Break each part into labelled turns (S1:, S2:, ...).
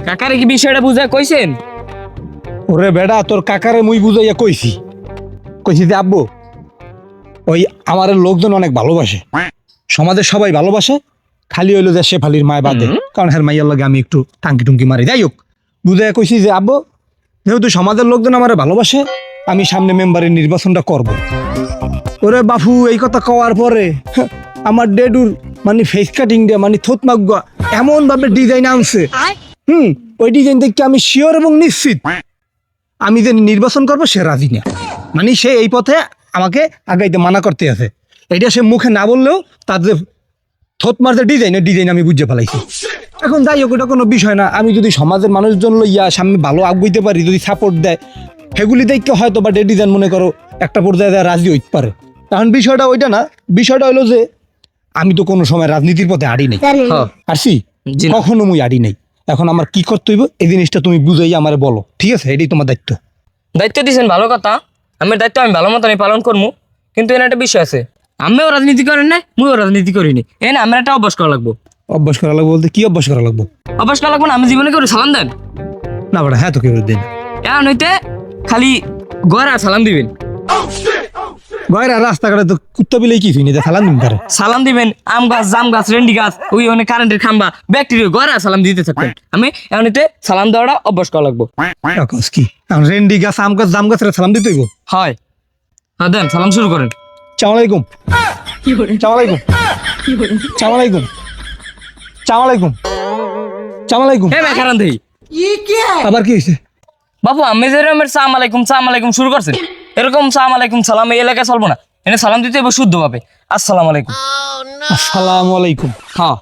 S1: কাকারে কি বিষয়টা বুঝায় কইছেন?
S2: ওরে বেড়া, তোর কাকারে মুই বুঝাইয়া কইছি যে আব্বু ওই আমার লোকজন অনেক ভালোবাসে, সমাজের সবাই ভালোবাসে, খালি হইলো যে শেফালির মায় বাদে, কারণ হ্যাঁ মাইয়ার লাগে আমি একটু টাঙ্কি টুঙ্কি মারি। যাই হোক, বুঝাইয়া কইছি যে আব্বু যেহেতু সমাজের লোকজন আমার ভালোবাসে, আমি সামনে মেম্বারের নির্বাচনটা করব। ওরে বাপু, এই কথা কওয়ার পরে আমার ডেডুর মানে ফেস কাটিং দিয়ে মানে থোত মাগুয়া এমন ভাবে ডিজাইন আনছে, ওই ডিজাইন দেখে আমি শিওর এবং নিশ্চিত আমি যে নির্বাচন করবো সে রাজি না। মানে সে এই পথে আমাকে আগাইতে মানা করতে আছে। এটা সে মুখে না বললেও তার যে থোত মার যে ডিজাইন আমি বুঝে ফেলাইছি। এখন যাই হোক, ওটা কোনো বিষয় না। আমি যদি সমাজের মানুষজন লইয়া সামনে ভালো আগুইতে পারি, যদি সাপোর্ট দেয়, সেগুলি দেখতে হয়তো বা ডিজাইন মনে করো একটা পর্যায়ে রাজি হইতে পারে। এখন বিষয়টা ওইটা না, বিষয়টা হলো যে আমি তো কোনো সময় রাজনীতির পথে আড়ি নেই, আরছি কখনো মুই আড়ি নেই। এখন আমার কি করতে হইব এই জিনিসটা তুমি বুঝাই আমার বলো, ঠিক আছে? এটাই তোমার দায়িত্ব।
S1: দায়িত্ব দিয়েছেন, ভালো কথা। আমার দায়িত্ব আমি ভালো মতনই পালন করবো, কিন্তু এনে একটা বিষয় আছে, আমিও রাজনীতি করেন না, মুইও রাজনীতি করিনি। এনে আমার একটা অভ্যাস করা লাগবো।
S2: অভ্যাস করা লাগবো বলতে কি অভ্যাস করা লাগবো?
S1: অভ্যাস করা লাগবো না, আমি জীবনে করে সালাম দেন
S2: না বড়, হ্যাঁ তো কেউ দেন
S1: এখন হইতে খালি গড়া সালাম দিবেন।
S2: গয়রা রাস্তাঘাটে তো কুত্তা বিলাই কিছুই নেই, সালাম দিন তারে।
S1: সালাম দিবেন আম গাছ, জাম গাছ, রেন্ডি গাছ, ওই অনেক কারেন্টের খাম্বা, ব্যাকটেরিয়া, গড়া সালাম দিতে থাকবেন। আমি এখন হইতে সালাম দেওয়াটা অভ্যাস করা লাগবো।
S2: কি এখন রেন্ডি গাছ, আম গাছ, জাম গাছের সালাম দিতে হইব?
S1: হয়, হ্যাঁ দেন, সালাম শুরু করেন।
S2: সালামালাইকুম, সালামালাইকুম, সালামালাইকুম, সালামালাইকুম, সালামালাইকুম।
S1: হ্যাঁ কারণ দেই
S2: আবার কি হয়েছে?
S1: বাবু আমি যেরকম সালাম আলাইকুম শুরু করছেন, এরকম সালাম আলাইকুম সালাম এই এলাকায় চলবো না। এনে সালাম দিতে হবে শুদ্ধ ভাবে, আসসালামু আলাইকুম।
S2: আসসালামু আলাইকুম,
S1: হ্যাঁ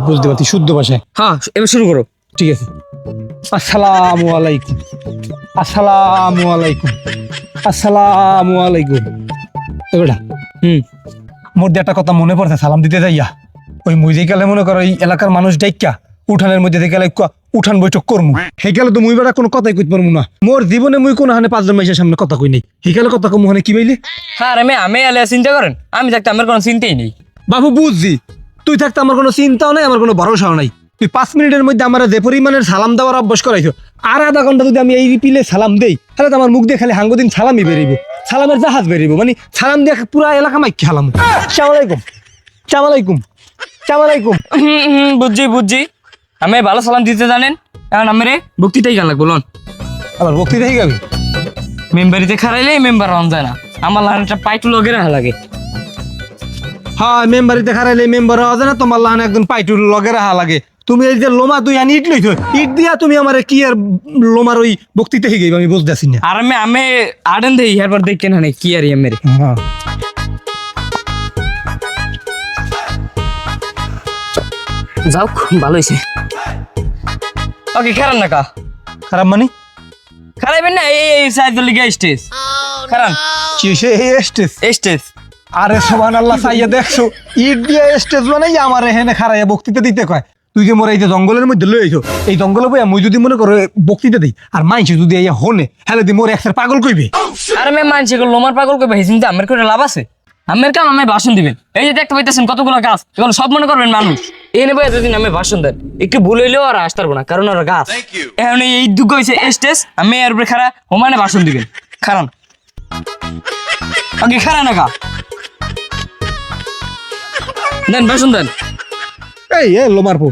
S2: বুঝতে পারছি শুদ্ধ ভাষায়।
S1: হ্যাঁ, এবার শুরু করো।
S2: ঠিক আছে। আসসালামু আলাইকুম, আসসালামু আলাইকুম, আসসালামু আলাইকুম। এবারটা মোর দিয়ে একটা কথা মনে পড়ছে সালাম দিতে যাইয়া। ওই মুই যে গেলে মনে করো এই এলাকার মানুষ ডাইকা উঠানের মধ্যে গেলে উঠান বৈঠক করমু, সেই গেলে তো মুই বেড়া কোনো কথাই কইতে পারবো না। মোর জীবনে মুই কোনো হানে 5 জন মাইসের সামনে কথা কই নাই, সেই গেলে কথা কমু হানে কি বাইলে।
S1: হ্যাঁ আমি এলে চিন্তা করেন, আমি থাকতে আমার কোনো চিন্তাই নেই।
S2: বাবু বুঝছি, তুই থাকতে আমার কোনো চিন্তাও নাই, আমার কোনো ভরসাও নাই। তুই 5 মিনিটের মধ্যে আমার যে পরিমাণের সালাম দেওয়ার অভ্যাস করাইছো, আর আধা ঘন্টা যদি আমি এই পিলে সালাম দেই, তাহলে তো আমার মুখ দিয়ে খালি হাঙ্গদিন সালামই বেরিব, সালামের জাহাজ বেরিব। মানে সালাম দিয়ে পুরা এলাকা মাইক খেলাম। সালামালাইকুম, সালামালাইকুম, সালামালাইকুম।
S1: বুঝছি আমি ভালো সালাম দিতে জানেন। এখন আমারে বক্তৃতাই গান লাগবো লন।
S2: আবার বক্তৃতা হয়ে যাবে?
S1: মেম্বারিতে খারাইলে মেম্বার রন যায় না, আমার লাগানটা পাইটু লগে রাখা লাগে।
S2: হ্যাঁ, মেম্বারিতে খারাইলে মেম্বার হওয়া যায় না, তোমার লাহান একজন পাইটুর লগে রাখা লাগে। তুমি এই যে লোমা তুই আনি ইট লইছ, ইট দিয়া তুমি আমার কি আর লোমার ওই বক্তৃতা হয়ে গেই আমি বুঝতেছি না।
S1: আর আমি আডেন দেই এরপর দেখে না কি আর মেরে যাও, ভালো হয়েছে। ওকে খারাপ না কা
S2: খারাপ মানে
S1: খারাপেন না, এই সাইজ লিগে স্টেজ খারাপ স্টেজ।
S2: আরে সুবহানাল্লাহ, চাইয়া দেখছো ইট দিয়ে স্টেজ বানাই আমার এখানে খারাইয়া বক্তৃতা দিতে কয়। তুই যে মোর এই যে জঙ্গলের মধ্যে লইছো, এই জঙ্গলে বইয়া মুই যদি মনে করো বক্তৃতা দিই আর মাইছে যদি এই হনে, হলে দি মোর একসার পাগল কইবে।
S1: আর আমি মানছি লোমার পাগল কইবে, এই চিন্তা আমার করে লাভ আছে? আমার কাম আমি ভাষণ দিবেন। এই যে দেখতে পাইতেছেন কতগুলো গাছ, এগুলো সব মনে করবেন মানুষ। এনে বইয়া যদি আমি ভাষণ দেন একটু ভুল হইলেও আর আসতে পারবো না, কারণ ওরা গাছ। এখন এই দুঃখ হয়েছে স্টেজ, আমি এর উপরে খারা ওমানে ভাষণ দিবেন। খারান ওকে খারা না কা দেন, ভাষণ দেন।
S2: এই লোমার পো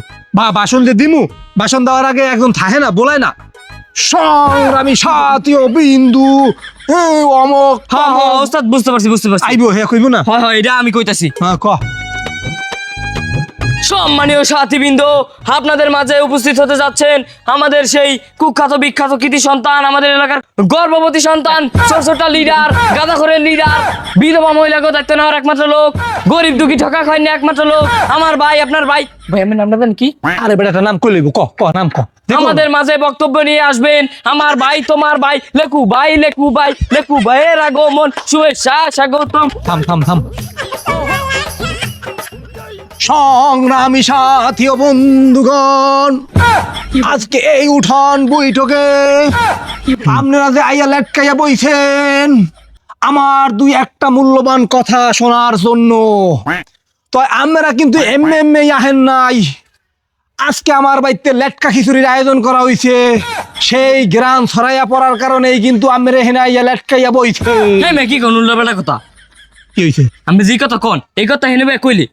S2: ভাষণ যে দিমু, ভাষণ দেওয়ার আগে একদম থাহে না, বলায় না সংগ্রামী সাথীয় বিন্দু অমক।
S1: হ্যাঁ ওস্তাদ বুঝতে পারছি
S2: আইবো হে কইব না?
S1: হয় এটা আমি কইতাছি।
S2: হ্যাঁ ক।
S1: সম্মানীয় সাথীবৃন্দ, আপনাদের মাঝে উপস্থিত হতে যাচ্ছেন আমাদের সেই কুখ্যাত বিখ্যাত কৃতি সন্তান, আমাদের এলাকার গর্ভবতী সন্তান, ছোট লিডার, গাঁদাখোরের লিডার, বিধবা মহিলাকে দায়িত্ব নেওয়ার একমাত্র লোক, গরিব দুঃখী ঠকা খায়নি একমাত্র লোক, আমার ভাই, আপনার ভাই। ভাই আমার নামটা জানেন কি?
S2: আরে বেটা নাম কই লইব, ক নাম ক।
S1: আমাদের মাঝে বক্তব্য নিয়ে আসবেন আমার ভাই, তোমার ভাই, লেকু ভাই, লেকু ভাই, লেকু ভাইয়ের আগমন, শুভেচ্ছা স্বাগতম।
S2: থাম। সংগ্রামী সাথী ও বন্ধুগণ, আজকে এই উঠান বৈঠকে আপনারা যে আইয়া লেটকাইয়া বইছেন আমার 2-1টা মূল্যবান কথা শোনার জন্য, তো আমরা কিন্তু এমনি আহেন নাই, আজকে আমার বাড়িতে লেটকা খিচুড়ির আয়োজন করা হয়েছে, সেই গ্রাম ছড়াইয়া পড়ার কারণেই কিন্তু আমি হেনা ইয়া লেটকাইয়া বইছে।
S1: হ্যাঁ মে কি কোন উল্টা কথা
S2: কি হয়েছে?
S1: আমি যে কথা কন এই কথা হেনে ভাই কইলি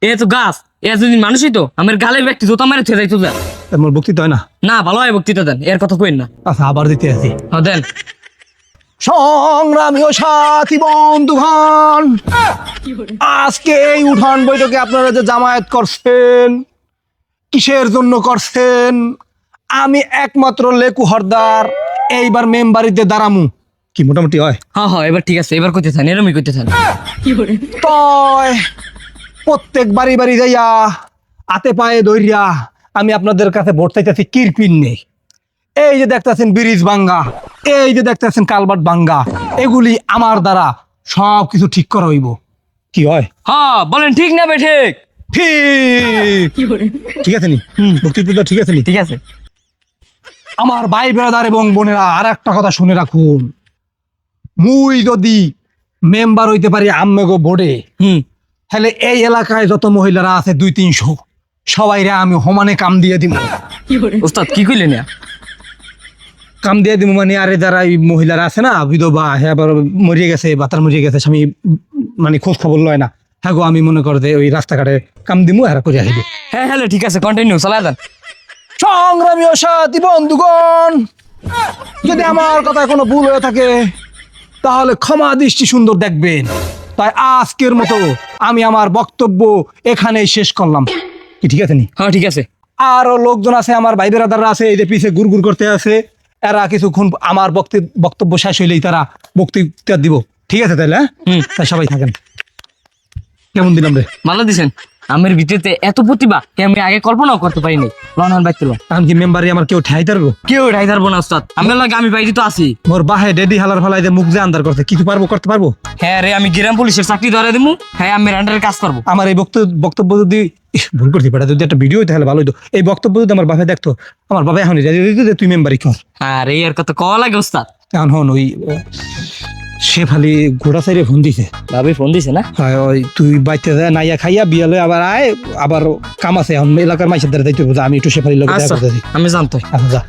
S1: এ তো গাছ এ যদি মানুষই তো আমার গালের ব্যক্তি জোতা মারে থে যাইতো যা
S2: আমার বক্তৃতা হয় না?
S1: না ভালো হয় বক্তৃতা দেন এর কথা কইন না।
S2: আচ্ছা আবার দিতে আছি।
S1: হ্যাঁ দেন।
S2: সংগ্রামী ও সাথী বন্ধুগণ, আজকে এই উঠান বৈঠকে আপনারা যে জামায়াত করছেন, কিসের জন্য করছেন? আমি একমাত্র লেকু হরদার এইবার মেম্বারিতে দাঁড়ামু। কি মোটামুটি হয়?
S1: হ্যাঁ হ্যাঁ এবার ঠিক আছে, এবার কইতে থান, এরমই কইতে থান।
S2: তয় প্রত্যেক বাড়ি বাড়ি যাইয়া হাতে পায়ে ধইরা আমি আপনাদের কাছে ভোট চাইতেছি কিরপিন নেই। এই যে দেখতেছেন ব্রিজ ভাঙ্গা, এই যে দেখতেছেন কালভার্ট ভাঙ্গা, এগুলি আমার দ্বারা সব কিছু ঠিক করা হইব। কি হয়?
S1: হ্যাঁ বলেন ঠিক না বে ঠিক?
S2: ঠিক ঠিক আছে নি? বক্তৃতা ঠিক আছে নি?
S1: ঠিক আছে।
S2: আমার ভাই ব্রাদার এবং বোনেরা আর একটা কথা শুনে রাখুন, মুই যদি মেম্বার হইতে পারি আম্মেগো বোর্ডে, তাহলে এই এলাকায় যত মহিলারা আছে 200-300 সবাইরে আমি সমানে কাম দিয়ে দিব।
S1: ওস্তাদ কি কইলেন না?
S2: কাম দিয়ে দিব মানে আরে যারা এই মহিলারা আছে না বিধবা, হ্যাঁ আবার মরিয়ে গেছে, বাতার মরিয়ে গেছে, স্বামী মানে খোঁজ খবর লয় না, হ্যাঁ গো আমি মনে করি যে ওই রাস্তাঘাটে কাম দিমু আর করে আসিব।
S1: হ্যাঁ হ্যালো ঠিক আছে, কন্টিনিউ চালাই দেন।
S2: সংগ্রামী ও সাথী বন্ধুগণ, যদি আমার কথা কোনো ভুল হয়ে থাকে তাহলে ক্ষমা দৃষ্টি সুন্দর দেখবেন। তাই আজকের মতো আমি আমার বক্তব্য এখানেই শেষ করলাম। কি ঠিক আছে নি?
S1: হ্যাঁ ঠিক আছে।
S2: আরো লোকজন আছে, আমার ভাই বেরাদাররা আছে, এই যে পিছে গুড় করতে আছে, এরা কিছুক্ষণ আমার বক্তব্য শেষ হইলেই তারা বক্তৃতা দিব। ঠিক আছে তাহলে? হ্যাঁ, তাই সবাই থাকেন। কেমন দিলাম রে?
S1: ভালো দিছেন। আমার ভিতরে এত প্রতিভা আমি আগে কল্পনাও করতে পারিনি। লন বাইতে লো
S2: এখন কি মেম্বারে আমার কেউ ঠাই পারবো?
S1: কেউ ঠাই পারবো না ওস্তাদ, আমার লাগে আমি বাইরে তো আছি।
S2: মোর বাহে ডেডি হালার ফালাই যে মুখ যে আন্দার করতে কিছু করতে পারবো?
S1: হ্যাঁ রে, আমি গ্রাম পুলিশের চাকরি ধরে দিমু। হ্যাঁ আমি আন্ডারে কাজ করবো।
S2: আমার এই বক্তব্য যদি ভুল করতে পারে, যদি একটা ভিডিও তাহলে ভালো হইতো। এই বক্তব্য যদি আমার বাবা দেখতো, আমার বাবা এখন তুই মেম্বারই কর।
S1: আরে এর কথা কওয়া লাগে ওস্তাদ।
S2: এখন হন ওই সে খালি ঘোড়া সাইডে ফোন দিছে,
S1: ভাবি ফোন দিছে না?
S2: হয় ওই তুই বাইতে যা নাইয়া খাইয়া বিয়ালে আবার আয়, আবার কাম আছে এখন এলাকার মাইসের দ্বারা যাইতে হবে। আমি একটু সে ফালি লোক
S1: আচ্ছা আমি জানতো।
S2: আচ্ছা যা।